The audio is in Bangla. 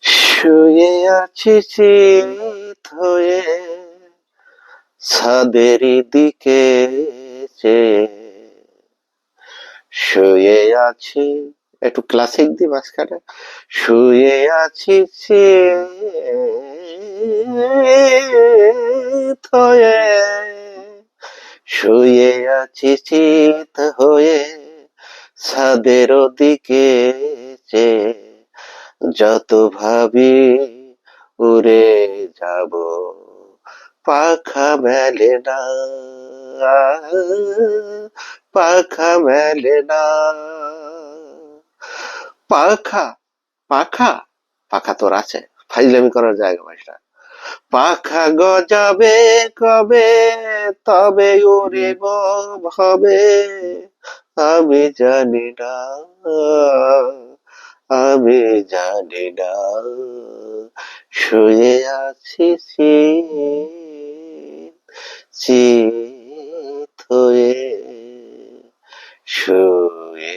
শুয়ে আছি চিত হয়ে ছাদের দিকে চেয়ে, শুয়ে আছি, একটু ক্লাসিক দি মাঝখানে, শুয়ে আছি চিত হয়ে, শুয়ে আছি চিত হয়ে ছাদের দিকে চেয়ে, যত ভাবি উড়ে যাব পাখা মেলে না, পাখা মেলে না। পাখা, পাখা, পাখা তোর আছে, ফাইজলামি করার জায়গা পাইস। পাখা গজাবে কবে, তবে উড়িব ভবে, আমি জানি না, আমি জানি না। শুয়ে আছি চিত হয়ে, শুয়ে